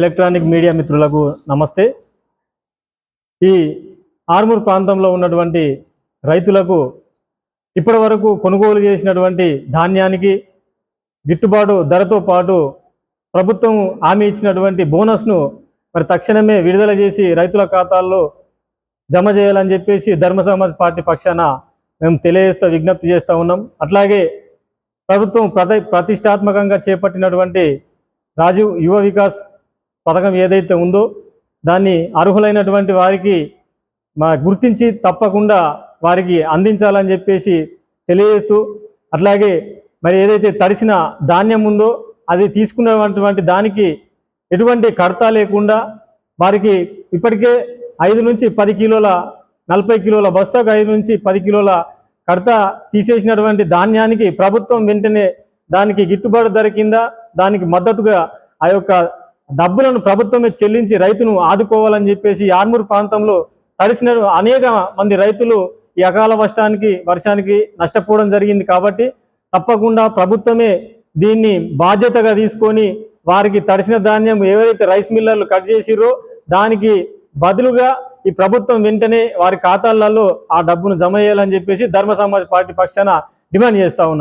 Electronic media మిత్రులకు నమస్తే. ఈ ఆర్మూర్ ప్రాంతంలో ఉన్నటువంటి రైతులకు ఇప్పటి వరకు కొనుగోలు చేసినటువంటి ధాన్యానికి గిట్టుబాటు ధరతో పాటు ప్రభుత్వం హామీ ఇచ్చినటువంటి బోనస్ను మరి తక్షణమే విడుదల చేసి రైతుల ఖాతాల్లో జమ చేయాలని చెప్పేసి ధర్మ సమాజ్ పార్టీ పక్షాన మేము విజ్ఞప్తి చేస్తూ ఉన్నాం. అట్లాగే ప్రభుత్వం ప్రతిష్టాత్మకంగా చేపట్టినటువంటి రాజీవ్ యువ వికాస్ పథకం ఏదైతే ఉందో దాన్ని అర్హులైనటువంటి వారికి గుర్తించి తప్పకుండా వారికి అందించాలని చెప్పేసి తెలియజేస్తూ, అట్లాగే మరి ఏదైతే తడిసిన ధాన్యం ఉందో అది తీసుకున్నటువంటి దానికి ఎటువంటి కడత లేకుండా వారికి ఇప్పటికే 5 నుంచి 10 కిలోల 40 కిలోల బస్తాకు 5 నుంచి 10 కిలోల కడత తీసేసినటువంటి ధాన్యానికి ప్రభుత్వం వెంటనే దానికి గిట్టుబాటు ధర కింద దానికి మద్దతుగా ఆ యొక్క డబ్బులను ప్రభుత్వమే చెల్లించి రైతును ఆదుకోవాలని చెప్పేసి ఆర్మూర్ ప్రాంతంలో తడిసిన అనేక మంది రైతులు ఈ అకాల వర్షానికి నష్టపోవడం జరిగింది. కాబట్టి తప్పకుండా ప్రభుత్వమే దీన్ని బాధ్యతగా తీసుకొని వారికి తడిసిన ధాన్యం ఏవైతే రైస్ మిల్లర్లు కట్ చేసిరో దానికి బదులుగా ఈ ప్రభుత్వం వెంటనే వారి ఖాతాలలో ఆ డబ్బును జమ చేయాలని చెప్పేసి ధర్మ సమాజ్ పార్టీ పక్షాన డిమాండ్ చేస్తూ ఉన్నాం.